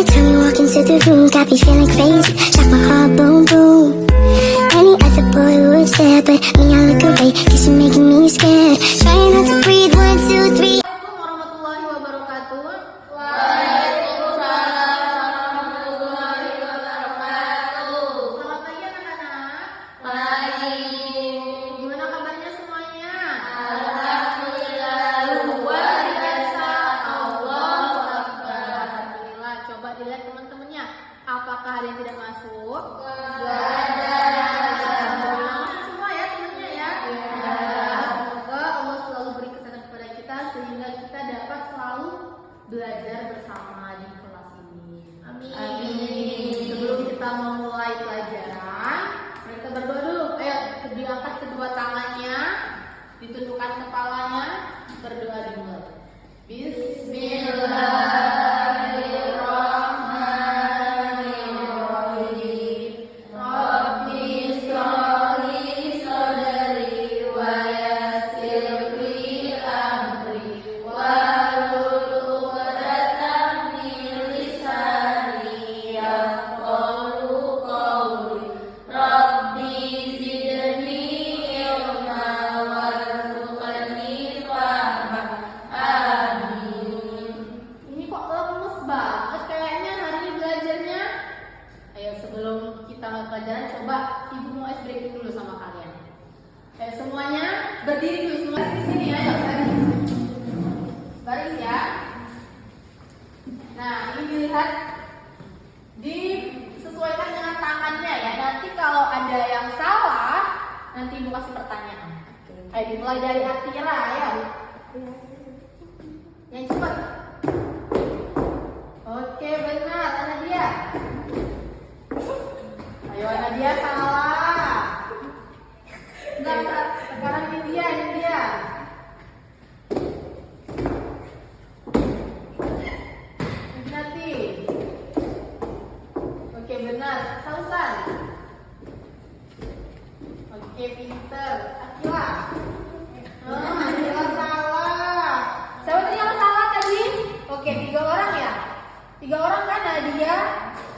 Every time you walk into the room, got me feeling crazy. Shock my heart, boom, boom. Any other boy would stare, but me, I look away, cause you're making me scared. Trying not to breathe, 1, 2, 3. Assalamualaikum warahmatullahi wabarakatuh. Selamat pagi anak-anak. Pagi. Gimana kabarnya semuanya? Alhamdulillah, luar biasa. Allahu Akbar. Alhamdulillah. Coba dilihat teman-temannya. Apakah ada yang tidak masuk? Semua ya temannya ya. Semoga Allah selalu beri kesehatan kepada kita sehingga kita dapat selalu belajar bersama di kelas ini. Amin. Sebelum kita memulai pelajaran, mereka berdoa dulu. Ayo, diangkat kedua tangannya, ditundukkan kepalanya, berdoa dimulai. Bismillahirrahmanirrahim. Rabbi sholli shodri wa yassir li amri wahlul 'uqdatam min lisani yafqahu qawli. Rabbi zidni ilma warzuqni fahma. Amin. Ini kok lemes banget kayaknya hari ini belajarnya. Ayo sebelum kita mulai pelajaran, coba ibu mau ice breaking dulu sama kalian. Ayo semuanya berdiri dulu, semua di sini. Ayo baris ya. Nah ini dilihat, disesuaikan dengan tangannya ya. Nanti kalau ada yang salah, nanti ibu kasih pertanyaan. Ayo dimulai dari Atira ya. Yang cepat. Oke benar, Anadia. Ayo Anadia salah. Bentar, sekarang India. Nanti. Oke benar, Sausan. Oke pinter, Akila. Akila salah. Siapa tadi yang salah tadi? Oke 3 orang ya. 3 orang kan, Nadia,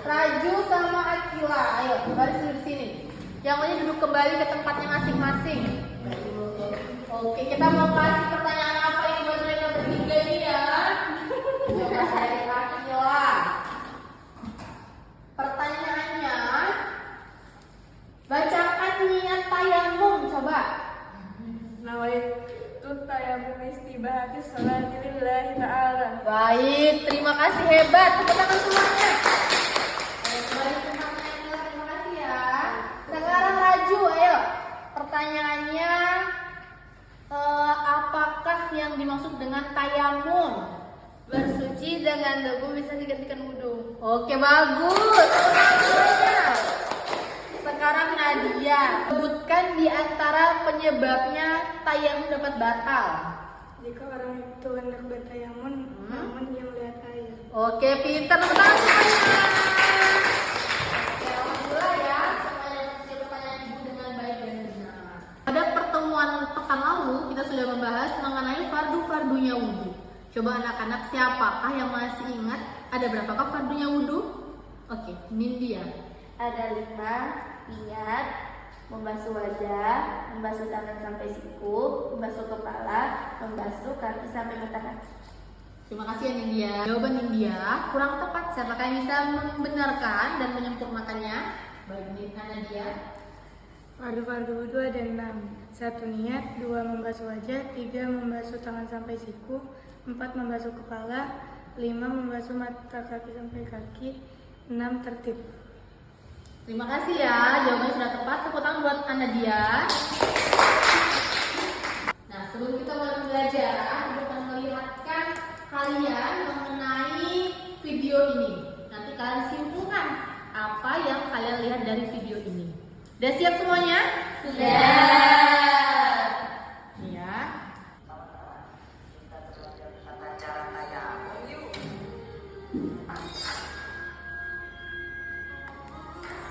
Raju sama Akila. Ayo baris dulu di sini. Yang lainnya duduk kembali ke tempatnya masing-masing. Oke, kita mau kasih pertanyaan apa ini buat mereka bertiga ini ya? Coba dari Akila. Pertanyaannya, bacakan niat tayamum coba. Nawaitu tayammum istibahati sholati lillahi ta'ala. Baik, terima kasih, hebat. Tepuk tangan semuanya. Ayo, kembali ke tempatnya, Akila. Terima kasih ya. Sekarang Raju, ayo. Pertanyaannya, apakah yang dimaksud dengan tayamum? Bersuci dengan debu bisa digantikan wudhu. Oke, bagus. Sekarang Nadia, sebutkan di antara penyebabnya tayamum dapat batal. Jika orang itu hendak bertayamun, namun ia melihat air. Oke, pintar banget semuanya. Oke, alhamdulillah ya, semuanya menjawab pertanyaan ibu dengan baik dan benar. Pada pertemuan pekan lalu, kita sudah membahas mengenai fardu-fardunya wudhu. Coba anak-anak, siapakah yang masih ingat ada berapakah fardunya wudhu? Oke, Nindya. Ada 5, niat, membasuh wajah, membasuh tangan sampai siku, membasuh kepala, membasuh kaki sampai mata kaki. Terima kasih ya Nindya. Jawaban Nindya kurang tepat. Siapakah yang bisa membenarkan dan menyempurnakannya? Baik, Nadia. Fardu wudhu ada 6. 1 niat, 2 membasuh wajah, 3 membasuh tangan sampai siku, 4 membasuh kepala, 5 membasuh mata kaki sampai kaki, 6 tertib. Terima kasih ya, jawabannya sudah tepat. Tepuk tangan buat Nadia. Nah, sebelum kita mulai pembelajaran, kita akan melihatkan kalian mengenai video ini. Nanti kalian simpulkan apa yang kalian lihat dari video ini. Udah siap semuanya? Sudah. Ya.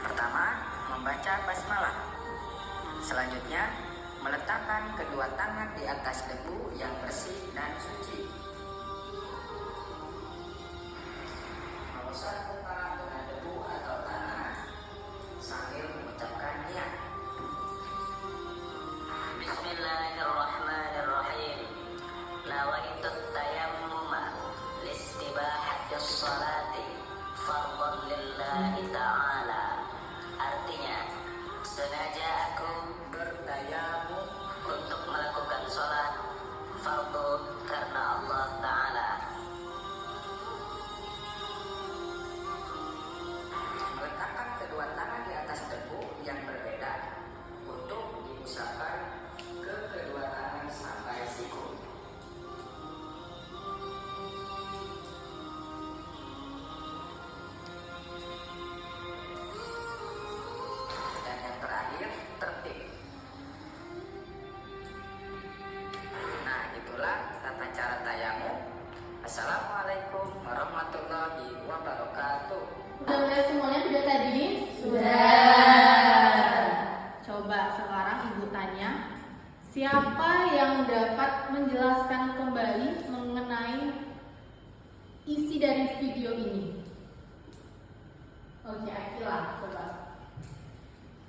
Pertama, membaca basmalah. Selanjutnya, meletakkan kedua tangan di atas debu yang bersih dan suci. Nomor 1. fardhan lillahi ta'ala. Artinya, sengaja aku bertayamum untuk melakukan sholat fardu karena Allah Ta'ala. Meletakkan kedua tangan di atas debu yang berbeda untuk diusapkan ke kedua tangan sampai siku. Dan yang terakhir, tertib. Nah, itulah tata cara tayamum. Assalamualaikum warahmatullahi wabarakatuh. Udah melihat semuanya video tadi? Sudah. Coba sekarang ibu tanya, siapa yang dapat menjelaskan kembali mengenai isi dari video ini? Oke, Akila, coba.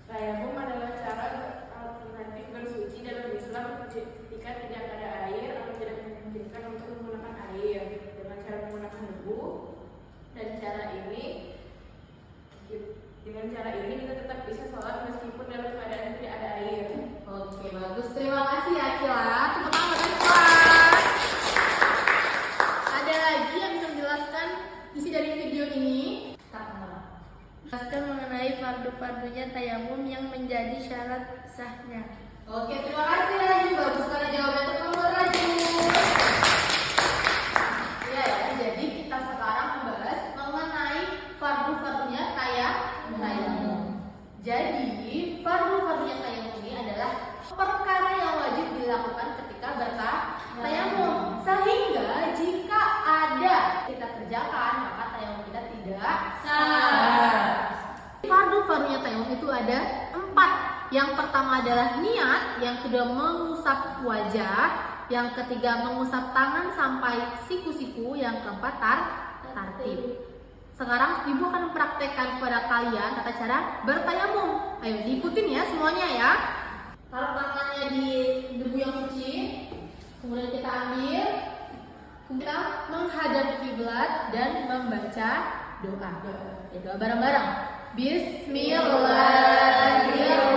Tayamum adalah cara alternatif bersuci dalam Islam ketika tidak ada air atau tidak memungkinkan untuk menggunakan air dengan cara menggunakan debu. Dan dengan cara ini kita tetap bisa sholat meskipun dalam keadaan tidak ada air. Oke, bagus. Terima kasih Akila. Tepuk tangan buat Akila. Ada lagi yang bisa menjelaskan isi dari video ini? Jelaskan mengenai fardu-fardunya tayamum yang menjadi syarat sahnya. Oke, terima kasih Raju. Bagus sekali jawabannya. Tepuk tangan Raju. Ya, jadi kita sekarang membahas mengenai fardu-fardunya tayamum. Jadi, fardu-fardunya tayamum ini adalah perkara yang wajib dilakukan ketika bertayamum. Sehingga jika ada kita kerjakan, maka tayamum kita tidak sah. Fardu-fardunya tayamum itu ada 4. Yang pertama adalah niat, yang kedua mengusap wajah, yang ketiga mengusap tangan sampai siku-siku, yang keempat tartib. Sekarang ibu akan mempraktekkan kepada kalian tata cara bertayamum. Ayo diikutin ya semuanya ya. Taruh tangannya di debu yang suci, kemudian kita ambil, kita menghadap kiblat dan membaca doa. Ya, doa bareng-bareng. Bismillahirrahmanirrahim.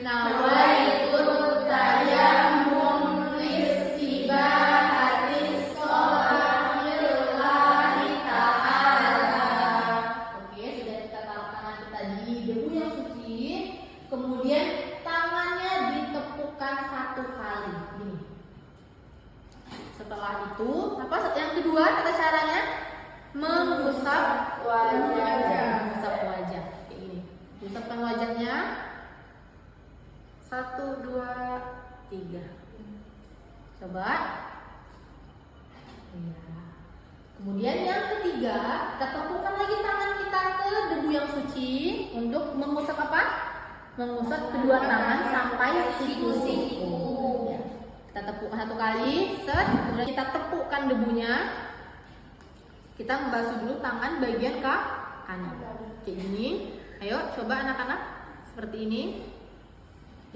Nawaitu tayammum listibahatis sholat lillahi ta'ala. Oke, sudah kita taruh tangan kita di debu yang suci. Kemudian tangannya ditepukkan 1 kali. Gini. Setelah itu, yang kedua kata caranya? Mengusap wajah. Mengusap wajah kayak gini. Usapkan wajahnya. 1, 2, 3. Coba. Ya. Kemudian yang ketiga, kita tepukkan lagi tangan kita ke debu yang suci untuk mengusap apa? Mengusap kedua tangan sampai siku-siku. Ya. Kita tepukkan 1 kali, kemudian kita tepukkan debunya. Kita membasuh dulu tangan bagian kanan. Kayak gini. Ayo coba anak-anak seperti ini.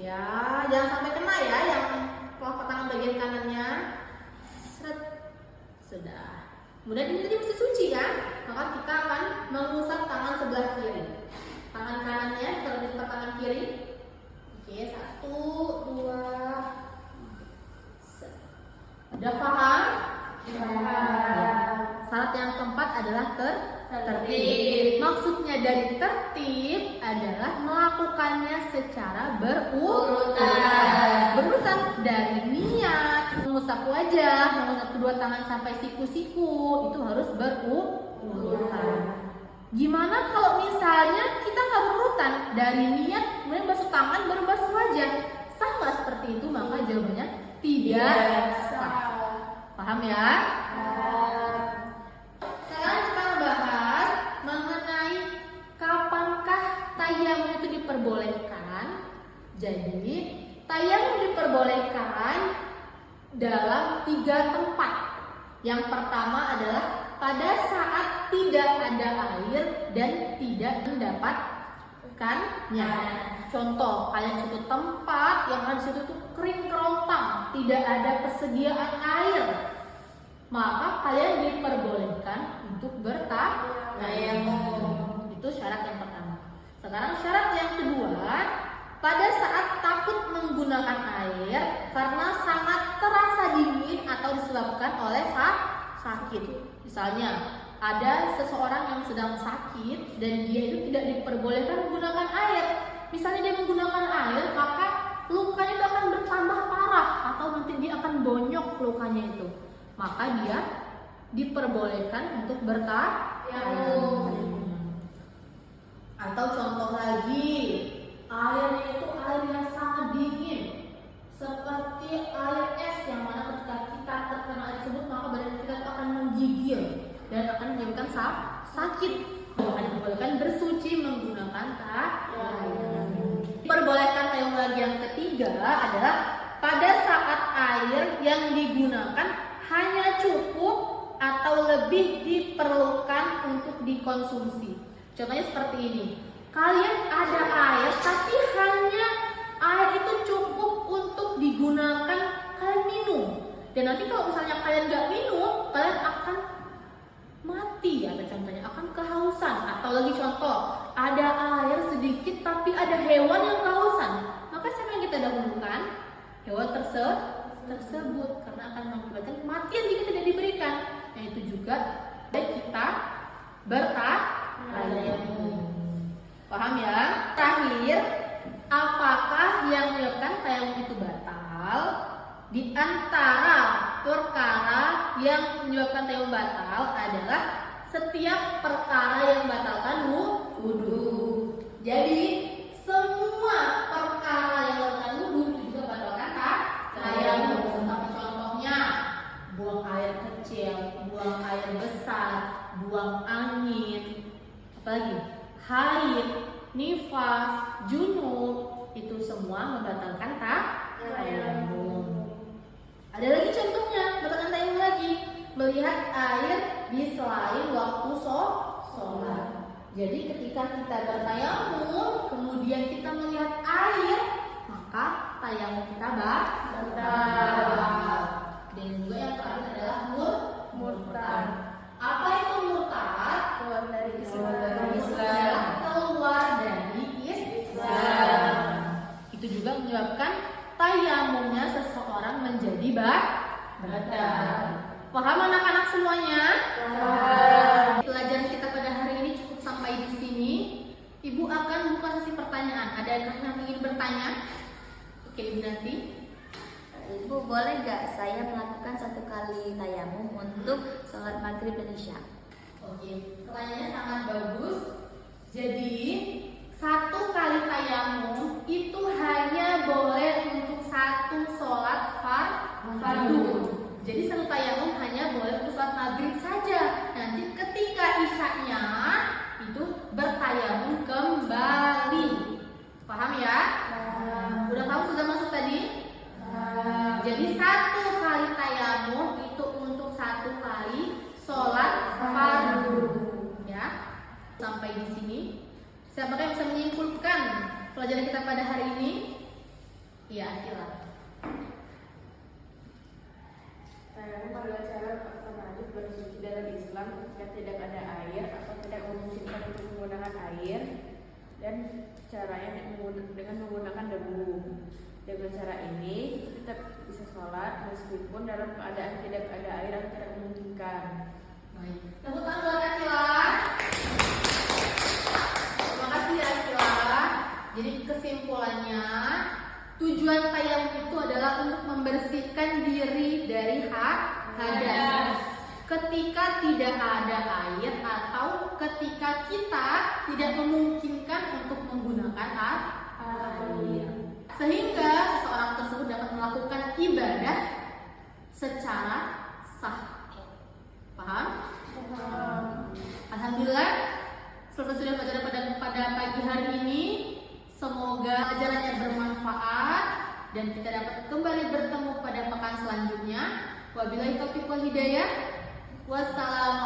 Ya, jangan sampai kena ya yang kelopak tangan bagian kanannya. Sudah. Kemudian ini tadi masih suci kan? Maka kita akan mengusap tangan sebelah kiri. Tangan kanannya terus di tangan kiri. Oke, 1, 2. Udah paham? Syarat yang keempat adalah tertib. Maksudnya dari tertib adalah melakukannya secara berurutan dari niat, mengusap wajah, mengusap kedua tangan sampai siku-siku, itu harus berurutan. Gimana kalau misalnya kita nggak berurutan dari niat, kemudian basuh tangan baru basuh wajah? Sah nggak seperti itu? Maka jawabannya tidak sah. Paham ya? Sekarang kita bahas mengenai kapankah tayamum itu diperbolehkan. Jadi tayamum diperbolehkan dalam 3 tempat. Yang pertama adalah pada saat tidak ada air dan tidak mendapatkannya. Contoh, kalian suatu tempat yang ada di situ tuh kering kerontang, tidak ada persediaan air. Maka kalian diperbolehkan untuk bertayamum. Itu syarat yang pertama. Sekarang syarat yang kedua, pada saat takut menggunakan air karena sangat terasa dingin atau disebabkan oleh sakit. Misalnya ada seseorang yang sedang sakit dan dia itu tidak diperbolehkan menggunakan air. Misalnya dia menggunakan air, maka lukanya itu akan bertambah parah atau nanti dia akan bonyok lukanya itu. Maka dia diperbolehkan untuk bertayamum. Atau contoh lagi, airnya itu air yang sangat dingin, seperti air es yang mana ketika kita terkena air tersebut maka badan kita akan menggigil dan akan menyebabkan sakit. Maka diperbolehkan bersuci menggunakan tayamum. Diperbolehkan tayamum lagi yang ketiga adalah pada saat air yang digunakan hanya cukup atau lebih diperlukan untuk dikonsumsi. Contohnya seperti ini. Kalian ada air tapi hanya air itu cukup untuk digunakan kalian minum. Dan nanti kalau misalnya kalian nggak minum, kalian akan mati atau contohnya akan kehausan. Atau lagi contoh, ada air sedikit tapi ada hewan yang kehausan. Maka siapa yang kita dahulukan? Hewan tersebut karena akan mengakibatkan kematian jika tidak diberikan. Nah itu juga baik kita bertayamum. Paham ya? Terakhir, apakah yang menyebabkan tayamum itu batal? Di antara perkara yang menyebabkan tayamum batal adalah setiap perkara yang membatalkan wudu. Jadi semua perkara yang membatalkan wudu itu juga membatalkan tayamum. Seperti contohnya buang air kecil, buang air besar, buang angin, apalagi haid, nifas, junub, itu semua membatalkan tayamum. Ada lagi contohnya, membatalkan tayamum lagi, melihat air di selain waktu sholat. Jadi ketika kita bertayamum, kemudian kita melihat air, maka tayamum kita batal. Dan juga yang terakhir adalah murtad. Apa itu murtad? Keluar dari Islam. Itu juga menyebabkan tayamumnya seseorang menjadi batal. Paham anak-anak semuanya? Pelajaran kita pada hari ini cukup sampai di sini. Ibu akan buka sesi pertanyaan. Ada yang ingin bertanya? Oke, Ibu nanti. Ibu, boleh gak saya melakukan 1 kali tayamum untuk sholat maghrib dan isya? Oke, pertanyaannya sangat bagus. Jadi 1 kali tayamum itu hanya boleh untuk 1 sholat fardu. Jadi 1 tayamum hanya boleh untuk sholat maghrib saja. Nanti ketika isyanya itu bertayamum kembali. Paham ya? Udah kamu sudah masuk tadi? Jadi 1 kali tayamum itu untuk 1 kali sholat fardu. Ya, sampai di sini. Siapakah yang bisa menyimpulkan pelajaran kita pada hari ini? Iya, Akila. Tayamum adalah cara alternatif bersuci dalam Islam jika tidak ada air atau tidak memungkinkan untuk menggunakan air, dan caranya dengan menggunakan debu. Dengan cara ini kita bisa sholat meskipun dalam keadaan tidak ada air atau tidak memungkinkan. Baik. Tepuk tangan buat Akila. Terima kasih ya Akila. Jadi kesimpulannya, tujuan tayamum itu adalah untuk membersihkan diri dari hadas. Ketika tidak ada air atau ketika kita tidak memungkinkan untuk menggunakan air, sehingga seseorang tersebut dapat melakukan ibadah secara sah. Paham? Alhamdulillah, selesai sudah pelajaran pada pagi hari ini. Semoga pelajarannya bermanfaat dan kita dapat kembali bertemu pada pekan selanjutnya. Wabillahi taufiq wal hidayah. Wassalamualaikum